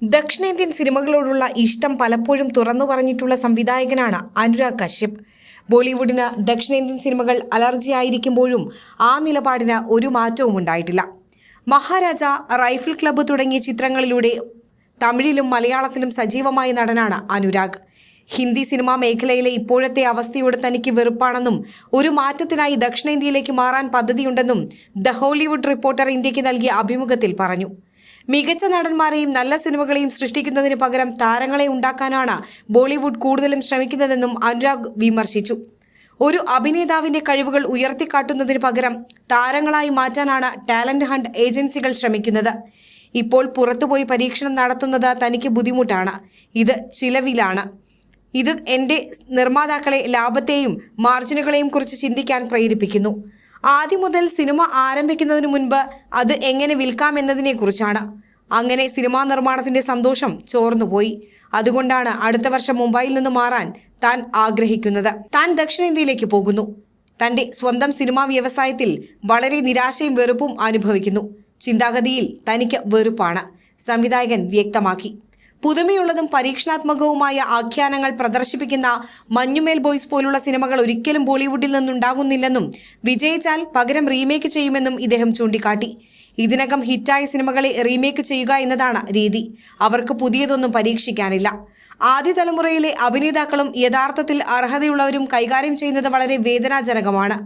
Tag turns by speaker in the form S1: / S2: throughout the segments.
S1: ദക്ഷിണേന്ത്യൻ സിനിമകളോടുള്ള ഇഷ്ടം പലപ്പോഴും തുറന്നു പറഞ്ഞിട്ടുള്ള സംവിധായകനാണ് അനുരാഗ് കശ്യപ്. ബോളിവുഡിന് ദക്ഷിണേന്ത്യൻ സിനിമകൾ അലർജി ആയിരിക്കുമ്പോഴും ആ നിലപാടിന് ഒരു മാറ്റവും ഉണ്ടായിട്ടില്ല. മഹാരാജ, റൈഫിൾ ക്ലബ്ബ് തുടങ്ങിയ ചിത്രങ്ങളിലൂടെ തമിഴിലും മലയാളത്തിലും സജീവമായ നടനാണ് അനുരാഗ്. ഹിന്ദി സിനിമാ മേഖലയിലെ ഇപ്പോഴത്തെ അവസ്ഥയോട് തനിക്ക് വെറുപ്പാണെന്നും ഒരു മാറ്റത്തിനായി ദക്ഷിണേന്ത്യയിലേക്ക് മാറാൻ പദ്ധതിയുണ്ടെന്നും ദ ഹോളിവുഡ് റിപ്പോർട്ടർ ഇന്ത്യക്ക് നൽകിയ അഭിമുഖത്തിൽ പറഞ്ഞു. മികച്ച നടന്മാരെയും നല്ല സിനിമകളെയും സൃഷ്ടിക്കുന്നതിന് പകരം താരങ്ങളെ ഉണ്ടാക്കാനാണ് ബോളിവുഡ് കൂടുതലും ശ്രമിക്കുന്നതെന്നും അനുരാഗ് വിമർശിച്ചു. ഒരു അഭിനേതാവിന്റെ കഴിവുകൾ ഉയർത്തിക്കാട്ടുന്നതിന് പകരം താരങ്ങളായി മാറ്റാനാണ് ടാലന്റ് ഹണ്ട് ഏജൻസികൾ ശ്രമിക്കുന്നത്. ഇപ്പോൾ പുറത്തുപോയി പരീക്ഷണം നടത്തുന്നത് തനിക്ക് ബുദ്ധിമുട്ടാണ്. ഇത് ചിലവിലാണ്. ഇത് എൻ്റെ നിർമ്മാതാക്കളെ ലാഭത്തെയും മാർജിനുകളെയും കുറിച്ച് ചിന്തിക്കാൻ പ്രേരിപ്പിക്കുന്നു. ആദ്യം മുതൽ സിനിമ ആരംഭിക്കുന്നതിന് മുൻപ് അത് എങ്ങനെ വിൽക്കാം എന്നതിനെക്കുറിച്ചാണ്. അങ്ങനെ സിനിമാ നിർമ്മാണത്തിന്റെ സന്തോഷം ചോർന്നുപോയി. അതുകൊണ്ടാണ് അടുത്ത വർഷം മുംബൈയിൽ നിന്ന് മാറാൻ താൻ ആഗ്രഹിക്കുന്നത്. താൻ ദക്ഷിണേന്ത്യയിലേക്ക് പോകുന്നു. തൻ്റെ സ്വന്തം സിനിമാ വ്യവസായത്തിൽ വളരെ നിരാശയും വെറുപ്പും അനുഭവിക്കുന്നു. ചിന്താഗതിയിൽ തനിക്ക് വെറുപ്പാണ്, സംവിധായകൻ വ്യക്തമാക്കി. പുതുമയുള്ളതും പരീക്ഷണാത്മകവുമായ ആഖ്യാനങ്ങൾ പ്രദർശിപ്പിക്കുന്ന മഞ്ഞുമേൽ ബോയ്സ് പോലുള്ള സിനിമകൾ ഒരിക്കലും ബോളിവുഡിൽ നിന്നുണ്ടാകുന്നില്ലെന്നും വിജയിച്ചാൽ പകരം റീമേക്ക് ചെയ്യുമെന്നും ഇദ്ദേഹം ചൂണ്ടിക്കാട്ടി. ഇതിനകം ഹിറ്റായ സിനിമകളെ റീമേക്ക് ചെയ്യുക എന്നതാണ് രീതി. അവർക്ക് പുതിയതൊന്നും പരീക്ഷിക്കാനില്ല. ആദ്യ തലമുറയിലെ അഭിനേതാക്കളും യഥാർത്ഥത്തിൽ അർഹതയുള്ളവരും കൈകാര്യം ചെയ്യുന്നത് വളരെ വേദനാജനകമാണ്.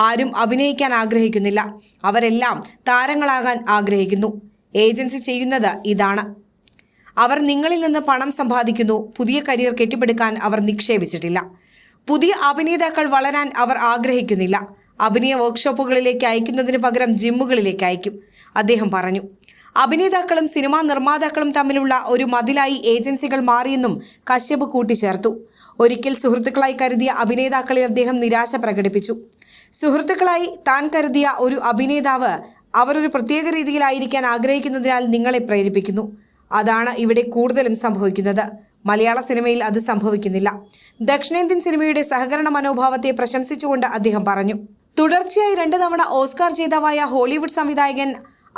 S1: ആരും അഭിനയിക്കാൻ ആഗ്രഹിക്കുന്നില്ല. അവരെല്ലാം താരങ്ങളാകാൻ ആഗ്രഹിക്കുന്നു. ഏജൻസി ചെയ്യുന്നത് ഇതാണ്. അവർ നിങ്ങളിൽ നിന്ന് പണം സമ്പാദിക്കുന്നു. പുതിയ കരിയർ കെട്ടിപ്പടുക്കാൻ അവർ നിക്ഷേപിച്ചിട്ടില്ല. പുതിയ അഭിനേതാക്കൾ വളരാൻ അവർ ആഗ്രഹിക്കുന്നില്ല. അഭിനയ വർക്ക്ഷോപ്പുകളിലേക്ക് അയക്കുന്നതിന് പകരം ജിമ്മുകളിലേക്ക് അയക്കും, അദ്ദേഹം പറഞ്ഞു. അഭിനേതാക്കളും സിനിമാ നിർമ്മാതാക്കളും തമ്മിലുള്ള ഒരു മതിലായി ഏജൻസികൾ മാറിയെന്നും കശ്യപ് കൂട്ടിച്ചേർത്തു. ഒരിക്കൽ സുഹൃത്തുക്കളായി കരുതിയ അഭിനേതാക്കളിൽ അദ്ദേഹം നിരാശ പ്രകടിപ്പിച്ചു. സുഹൃത്തുക്കളായി താൻ കരുതിയ ഒരു അഭിനേതാവ് അവർ ഒരു പ്രത്യേക രീതിയിലായിരിക്കാൻ ആഗ്രഹിക്കുന്നതിനാൽ നിങ്ങളെ പ്രേരിപ്പിക്കുന്നു. അതാണ് ഇവിടെ കൂടുതലും സംഭവിക്കുന്നത്. മലയാള സിനിമയിൽ അത് സംഭവിക്കുന്നില്ല. ദക്ഷിണേന്ത്യൻ സിനിമയുടെ സഹകരണ മനോഭാവത്തെ പ്രശംസിച്ചുകൊണ്ട് അദ്ദേഹം പറഞ്ഞു. തുടർച്ചയായി 2 തവണ ഓസ്കാർ ജേതാവായ ഹോളിവുഡ് സംവിധായകൻ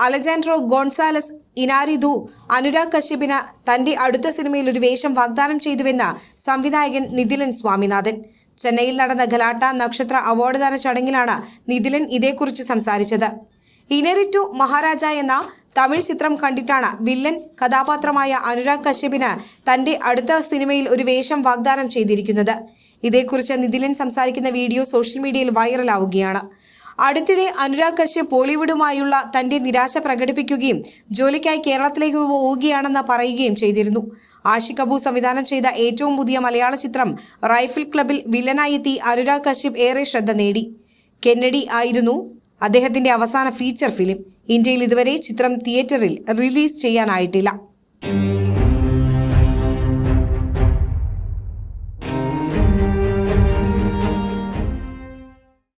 S1: അലജാൻഡ്രോ ഗോൺസാലസ് ഇനാരിദു അനുരാഗ് കശ്യപിന് തന്റെ അടുത്ത സിനിമയിൽ ഒരു വേഷം വാഗ്ദാനം ചെയ്തുവെന്ന് സംവിധായകൻ നിതിലൻ സ്വാമിനാഥൻ. ചെന്നൈയിൽ നടന്ന ഗലാട്ട നക്ഷത്ര അവാർഡ് ദാന ചടങ്ങിലാണ് നിതിലൻ ഇതേക്കുറിച്ച് സംസാരിച്ചത്. ഇനരിറ്റു മഹാരാജ എന്ന തമിഴ് ചിത്രം കണ്ടിട്ടാണ് വില്ലൻ കഥാപാത്രമായ അനുരാഗ് കശ്യപിന് തന്റെ അടുത്ത സിനിമയിൽ ഒരു വേഷം വാഗ്ദാനം ചെയ്തിരിക്കുന്നത്. ഇതേക്കുറിച്ച് നിതിലൻ സംസാരിക്കുന്ന വീഡിയോ സോഷ്യൽ മീഡിയയിൽ വൈറലാവുകയാണ്. അടുത്തിടെ അനുരാഗ് കശ്യപ് ബോളിവുഡുമായുള്ള തന്റെ നിരാശ പ്രകടിപ്പിക്കുകയും ജോലിക്കായി കേരളത്തിലേക്ക് പോവുകയാണെന്ന് പറയുകയും ചെയ്തിരുന്നു. ആഷിഖ് കപൂർ സംവിധാനം ചെയ്ത ഏറ്റവും പുതിയ മലയാള ചിത്രം റൈഫിൾ ക്ലബിൽ വില്ലനായി എത്തി അനുരാഗ് കശ്യപ് ഏറെ ശ്രദ്ധ നേടി. കെന്നഡി ആയിരുന്നു അദ്ദേഹത്തിന്റെ അവസാന ഫീച്ചർ ഫിലിം. ഇന്ത്യയിൽ ഇതുവരെ ചിത്രം തിയേറ്ററിൽ റിലീസ് ചെയ്യാനായിട്ടില്ല.